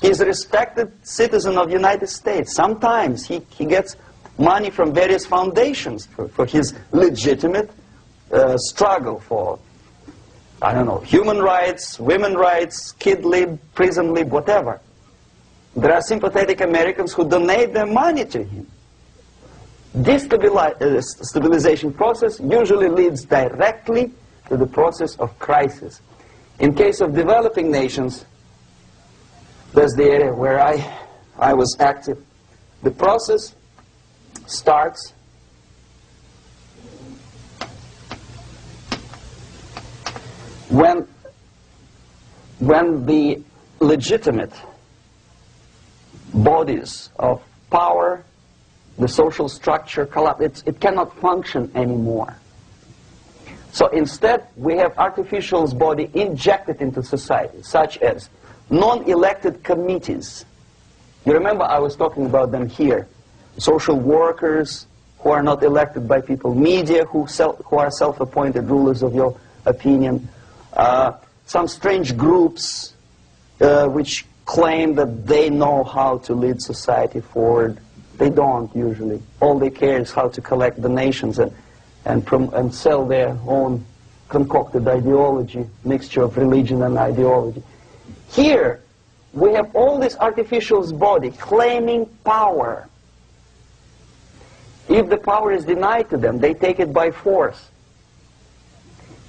He's a respected citizen of the United States. Sometimes he gets money from various foundations for his legitimate struggle for, I don't know, human rights, women's rights, kid lib, prison lib, whatever. There are sympathetic Americans who donate their money to him. Destabilization process usually leads directly to the process of crisis. In case of developing nations, that's the area where I was active. The process starts when the legitimate bodies of power, the social structure collapse. It cannot function anymore. So instead, we have artificial body injected into society, such as non-elected committees. You remember I was talking about them here. Social workers who are not elected by people, media who are self-appointed rulers of your opinion, some strange groups which claim that they know how to lead society forward. They don't usually. All they care is how to collect donations and sell their own concocted ideology, mixture of religion and ideology. Here, we have all this artificial body claiming power. If the power is denied to them, they take it by force.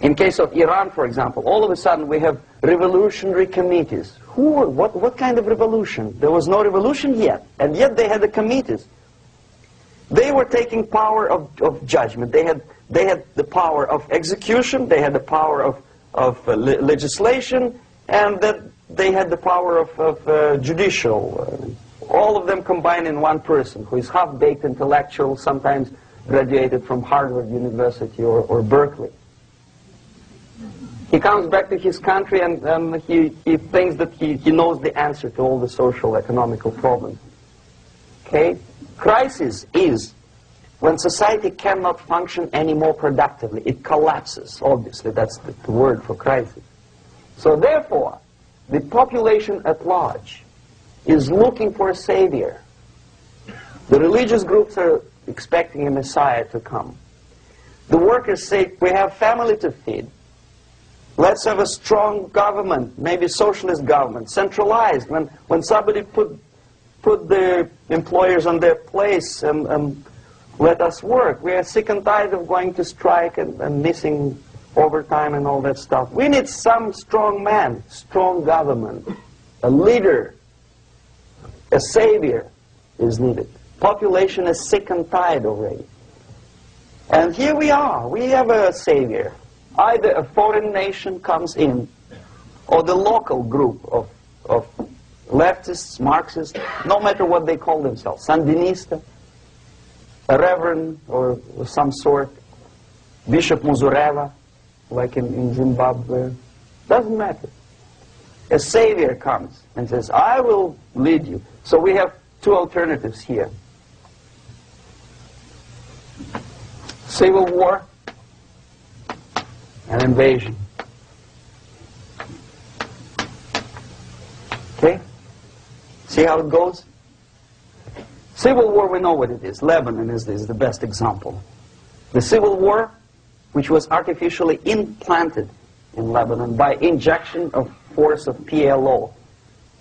In case of Iran, for example, all of a sudden we have revolutionary committees. What kind of revolution? There was no revolution yet, and yet they had the committees. They were taking power of judgment. They had the power of execution, they had the power of legislation, and that they had the power of judicial. All of them combined in one person, who is half-baked intellectual, sometimes graduated from Harvard University or Berkeley. He comes back to his country and he thinks that he knows the answer to all the social, economical problems. Okay? Crisis is when society cannot function any more productively. It collapses, obviously. That's the word for crisis. So therefore, the population at large is looking for a savior. The religious groups are expecting a Messiah to come. The workers say, we have family to feed. Let's have a strong government, maybe socialist government, centralized. When somebody put the employers on their place and let us work. We are sick and tired of going to strike and missing overtime and all that stuff. We need some strong man, strong government, a leader, a savior is needed. Population is sick and tired already. And here we are. We have a savior. Either a foreign nation comes in, or the local group of leftists, Marxists, no matter what they call themselves, Sandinista, a reverend or some sort, Bishop Muzureva, like in Zimbabwe, doesn't matter. A savior comes and says, I will lead you. So we have two alternatives here. Civil war and invasion. Okay? See how it goes? Civil war, we know what it is. Lebanon is the best example. The civil war, which was artificially implanted in Lebanon by injection of force of PLO,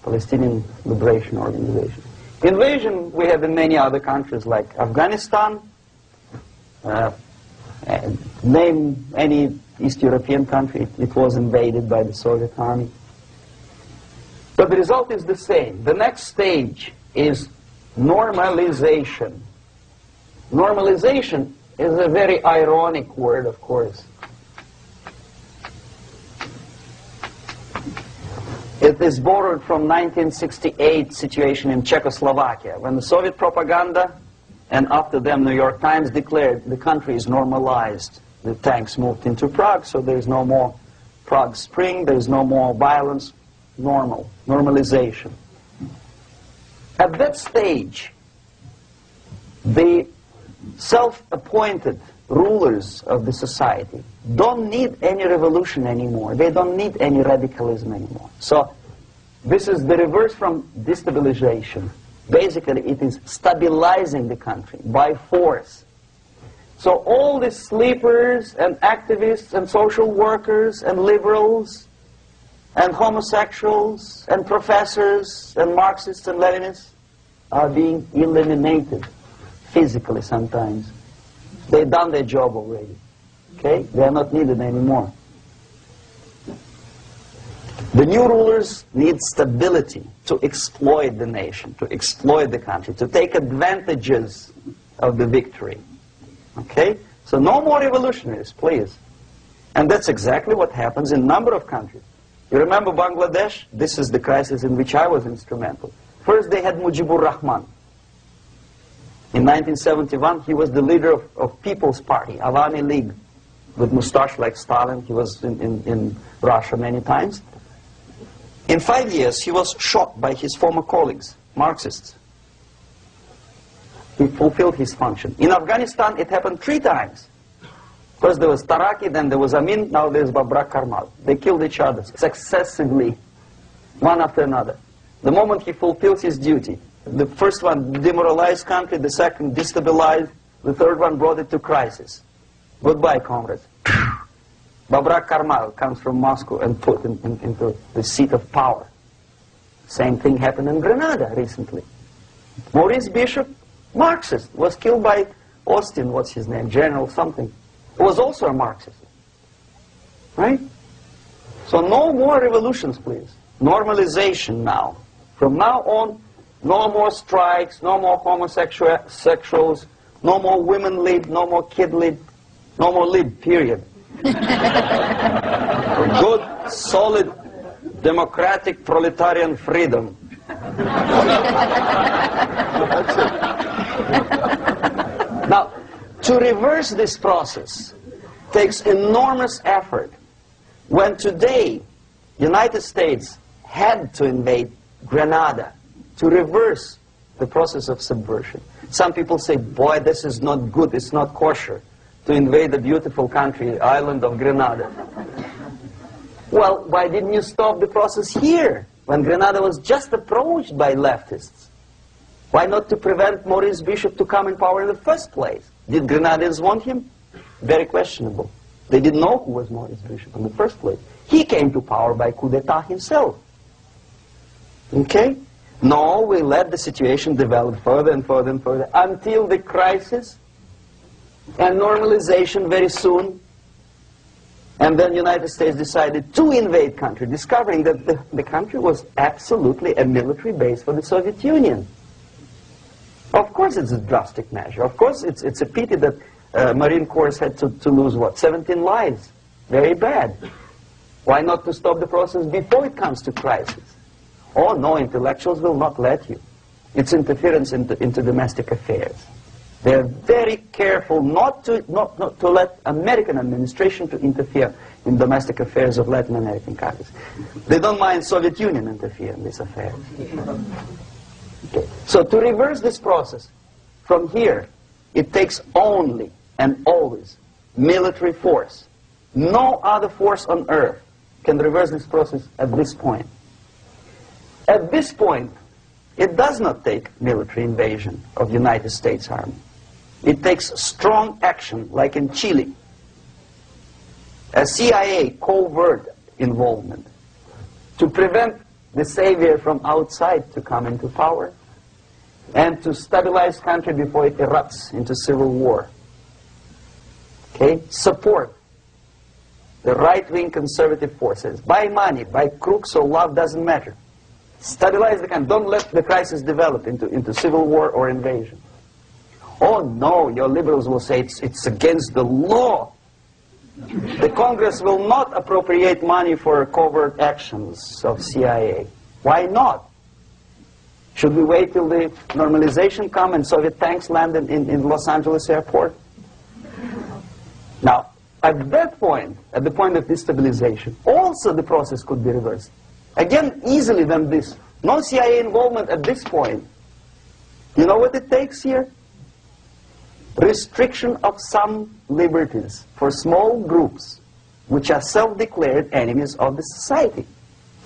Palestinian Liberation Organization. Invasion we have in many other countries like Afghanistan, name any East European country, it was invaded by the Soviet army. But the result is the same. The next stage is normalization. Normalization is a very ironic word, of course. It is borrowed from 1968 situation in Czechoslovakia, when the Soviet propaganda, and after them New York Times, declared the country is normalized. The tanks moved into Prague, so there's no more Prague Spring, there's no more violence. Normalization. At that stage, the self-appointed rulers of the society don't need any revolution anymore. They don't need any radicalism anymore. So This is the reverse from destabilisation. Basically, it is stabilizing the country by force. So all the sleepers and activists and social workers and liberals and homosexuals and professors and Marxists and Leninists are being eliminated physically sometimes. They've done their job already. Okay? They are not needed anymore. The new rulers need stability to exploit the nation, to exploit the country, to take advantages of the victory. Okay? So no more revolutionaries, please. And that's exactly what happens in a number of countries. You remember Bangladesh? This is the crisis in which I was instrumental. First they had Mujibur Rahman. In 1971, he was the leader of People's Party, Awami League, with mustache like Stalin. He was in Russia many times. In 5 years, he was shot by his former colleagues, Marxists. He fulfilled his function. In Afghanistan, it happened 3 times. First there was Taraki, then there was Amin, now there's Babrak Karmal. They killed each other successively, one after another. The moment he fulfills his duty, the first one demoralized country, the second destabilized, the third one brought it to crisis. Goodbye, comrades. Babrak Karmal comes from Moscow and put into the seat of power. Same thing happened in Grenada recently. Maurice Bishop, Marxist, was killed by Austin, what's his name, General something, who was also a Marxist. Right? So no more revolutions, please. Normalization now. From now on, no more strikes, no more homosexuals, no more women lead, no more kid lead, no more lead, period. Good, solid, democratic, proletarian freedom. Now, to reverse this process takes enormous effort. When today, United States had to invade Grenada to reverse the process of subversion. Some people say, boy, this is not good, it's not kosher to invade the beautiful country, island of Grenada. Well, why didn't you stop the process here, when Grenada was just approached by leftists? Why not to prevent Maurice Bishop to come in power in the first place? Did Grenadians want him? Very questionable. They didn't know who was Maurice Bishop in the first place. He came to power by coup d'etat himself. Okay? No, we let the situation develop further and further and further until the crisis and normalization very soon. And then the United States decided to invade country, discovering that the country was absolutely a military base for the Soviet Union. Of course it's a drastic measure. Of course it's a pity that Marine Corps had to lose, what, 17 lives. Very bad. Why not to stop the process before it comes to crisis? Oh no, intellectuals will not let you. It's interference into domestic affairs. They're very careful not to let American administration to interfere in domestic affairs of Latin American countries. They don't mind Soviet Union interfere in these affairs. Okay. So to reverse this process, from here, it takes only and always military force. No other force on earth can reverse this process at this point. At this point, it does not take military invasion of the United States Army. It takes strong action, like in Chile. A CIA covert involvement to prevent the savior from outside to come into power and to stabilize country before it erupts into civil war. Okay? Support the right-wing conservative forces. By money, by crooks or love, doesn't matter. Stabilize the country. Don't let the crisis develop into civil war or invasion. Oh no, your liberals will say it's against the law. The Congress will not appropriate money for covert actions of CIA. Why not? Should we wait till the normalization come and Soviet tanks land in Los Angeles airport? Now, at that point, at the point of destabilization, also the process could be reversed. Again, easily than this. No CIA involvement at this point. You know what it takes here? Restriction of some liberties for small groups which are self-declared enemies of the society.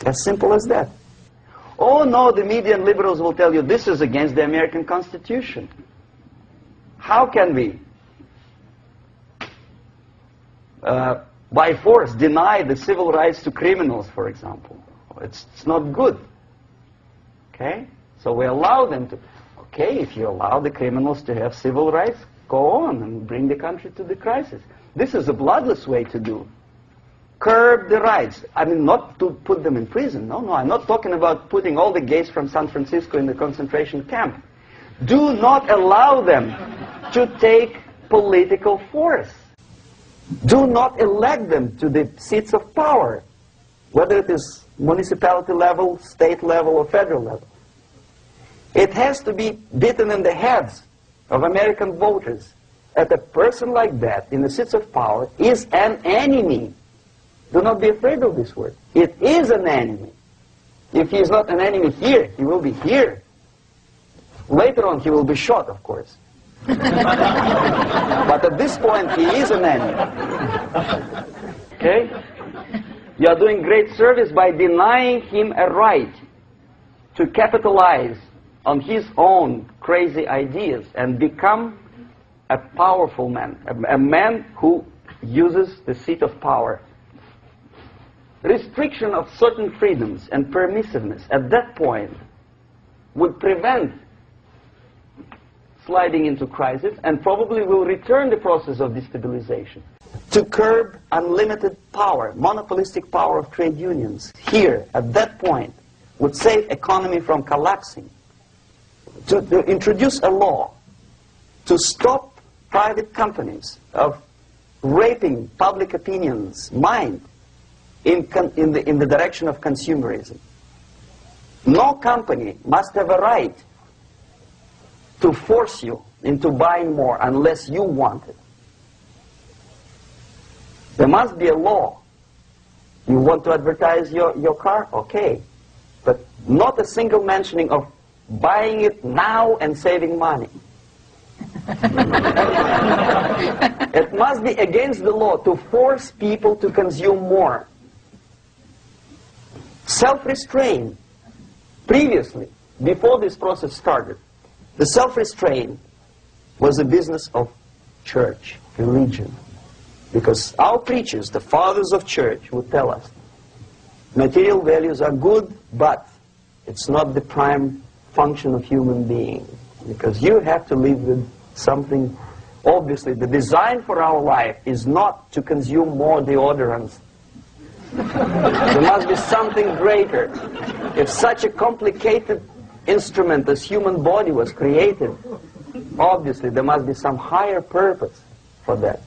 As simple as that. Oh no, the media and liberals will tell you this is against the American Constitution. How can we, by force, deny the civil rights to criminals, for example? It's not good. Okay? So we allow them to. Okay, if you allow the criminals to have civil rights, go on and bring the country to the crisis. This is a bloodless way to do. Curb the rights. I mean, not to put them in prison. No, no, I'm not talking about putting all the gays from San Francisco in the concentration camp. Do not allow them to take political force. Do not elect them to the seats of power, whether it is municipality level, state level, or federal level. It has to be beaten in the heads of American voters that a person like that in the seats of power is an enemy. Do not be afraid of this word. It is an enemy. If he is not an enemy here, he will be here. Later on, he will be shot, of course. But at this point, he is an enemy. Okay? You are doing great service by denying him a right to capitalize on his own crazy ideas and become a powerful man, a man who uses the seat of power. Restriction of certain freedoms and permissiveness at that point would prevent sliding into crisis and probably will return the process of destabilization. To curb unlimited power, monopolistic power of trade unions, here, at that point, would save economy from collapsing. To introduce a law to stop private companies of raping public opinion's mind in the direction of consumerism. No company must have a right to force you into buying more unless you want it. There must be a law. You want to advertise your car? Okay. But not a single mentioning of buying it now and saving money. It must be against the law to force people to consume more. Self-restraint. Previously, before this process started, the self-restraint was a business of church, religion. Because our preachers, the fathers of church, would tell us, material values are good, but it's not the prime function of human being. Because you have to live with something. Obviously, the design for our life is not to consume more deodorants. There must be something greater. If such a complicated instrument as human body was created, obviously there must be some higher purpose for that.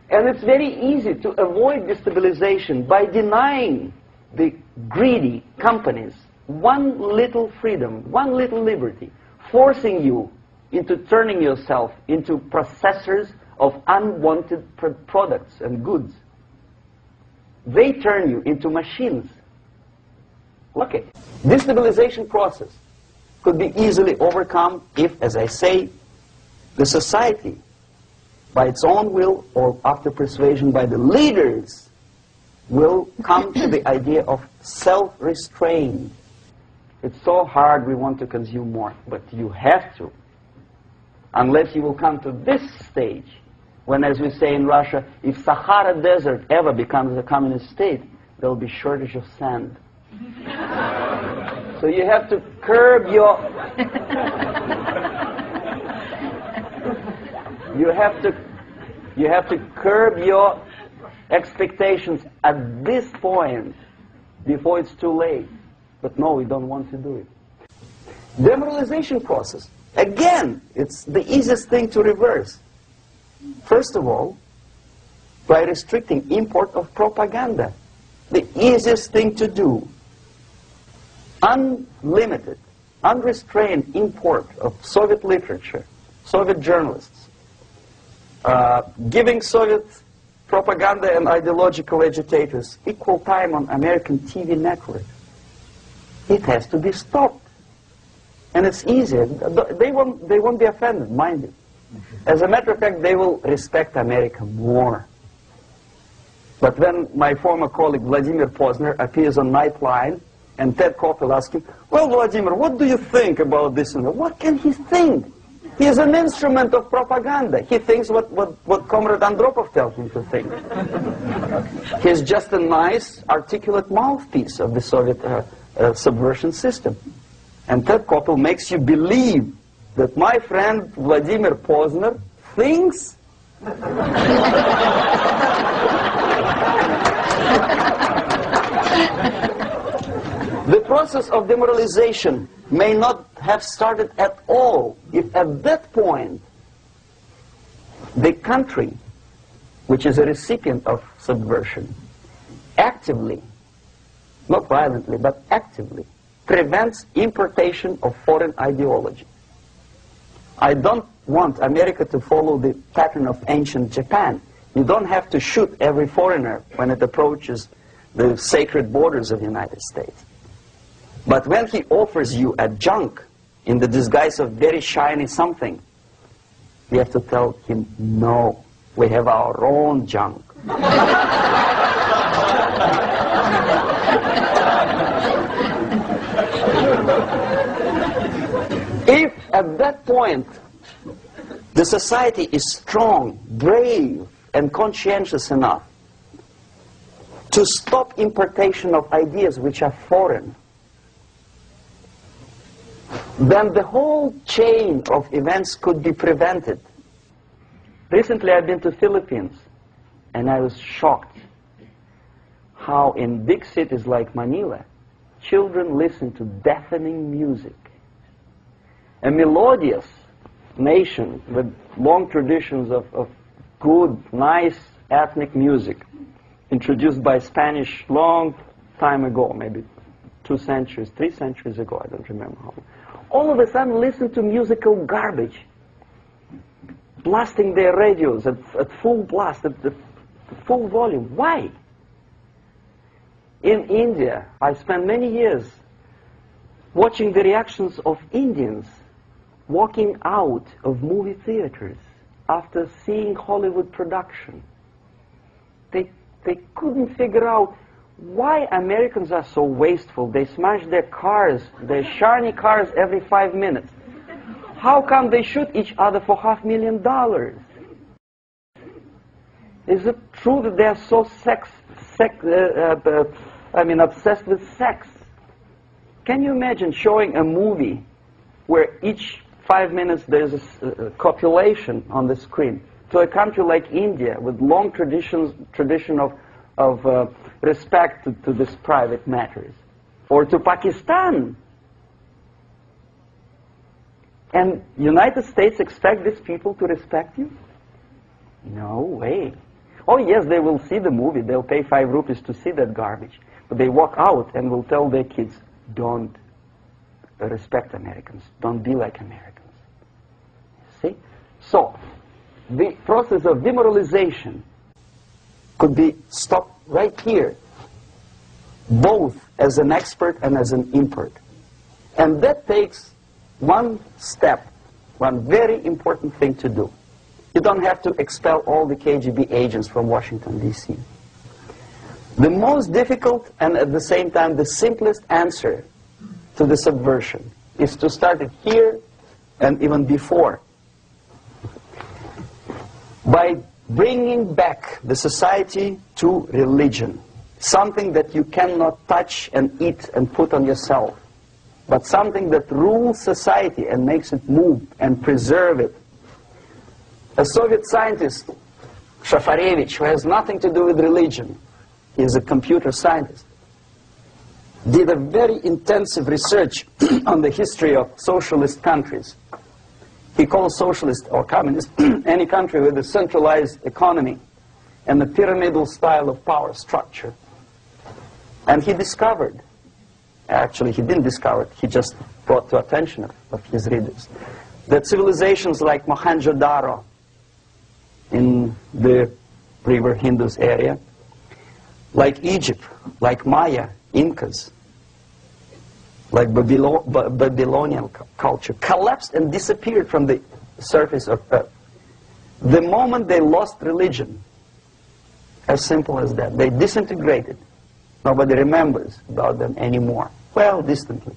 And it's very easy to avoid destabilization by denying the greedy companies one little freedom, one little liberty, forcing you into turning yourself into processors of unwanted products and goods. They turn you into machines. Okay. Destabilization process could be easily overcome if, as I say, the society, by its own will or after persuasion by the leaders, will come to the idea of self-restraint. It's so hard, we want to consume more, but you have to. Unless you will come to this stage, when, as we say in Russia, if Sahara Desert ever becomes a communist state, there will be shortage of sand. So you have to curb your... you have to curb your expectations at this point before it's too late. But no, we don't want to do it. Demoralization process. Again, it's the easiest thing to reverse. First of all, by restricting import of propaganda. The easiest thing to do. Unlimited, unrestrained import of Soviet literature, Soviet journalists, giving Soviet propaganda and ideological agitators equal time on American TV networks. It has to be stopped. And it's easier. They won't be offended, mind you. As a matter of fact, they will respect America more. But when my former colleague Vladimir Posner appears on Nightline And Ted Koppel asked him, well, Vladimir, what do you think about this? And what can he think? He is an instrument of propaganda. He thinks what Comrade Andropov tells him to think. He's just a nice, articulate mouthpiece of the Soviet subversion system. And Ted Koppel makes you believe that my friend Vladimir Posner thinks the process of demoralization may not have started at all if at that point the country, which is a recipient of subversion, actively, not violently, but actively, prevents importation of foreign ideology. I don't want America to follow the pattern of ancient Japan. You don't have to shoot every foreigner when it approaches the sacred borders of the United States. But when he offers you a junk in the disguise of very shiny something, you have to tell him, no, we have our own junk. If at that point the society is strong, brave, and conscientious enough to stop importation of ideas which are foreign, then the whole chain of events could be prevented. Recently I've been to the Philippines, and I was shocked how in big cities like Manila, children listen to deafening music. A melodious nation with long traditions of good, nice ethnic music, introduced by Spanish long time ago, maybe 2 centuries, 3 centuries ago, I don't remember how. All of a sudden listen to musical garbage, blasting their radios at full blast, at full volume. Why? In India, I spent many years watching the reactions of Indians walking out of movie theaters after seeing Hollywood production. They couldn't figure out why Americans are so wasteful. They smash their cars, their shiny cars, every 5 minutes. How come they shoot each other for $500,000? Is it true that they are so obsessed with sex? Can you imagine showing a movie where each 5 minutes there's a copulation on the screen, to a country like India with long tradition of respect to these private matters, or to Pakistan? And United States expect these people to respect you? No way. Oh yes, they will see the movie, they'll pay 5 rupees to see that garbage, but they walk out and will tell their kids, don't respect Americans, don't be like Americans. See? So, the process of demoralization could be stopped right here, both as an expert and as an import. And that takes one step, one very important thing to do. You don't have to expel all the KGB agents from Washington, D.C. The most difficult and at the same time the simplest answer to the subversion is to start it here and even before, by bringing back the society to religion, something that you cannot touch and eat and put on yourself, but something that rules society and makes it move and preserve it. A Soviet scientist, Shafarevich, who has nothing to do with religion, he is a computer scientist, did a very intensive research on the history of socialist countries. He calls socialist or communist any country with a centralized economy and a pyramidal style of power structure. And he discovered, actually he didn't discover it, he just brought to attention of his readers, that civilizations like Mohenjo-Daro in the river Indus area, like Egypt, like Maya, Incas, like Babylonian culture, collapsed and disappeared from the surface of Earth. The moment they lost religion, as simple as that, they disintegrated. Nobody remembers about them anymore. well, distantly.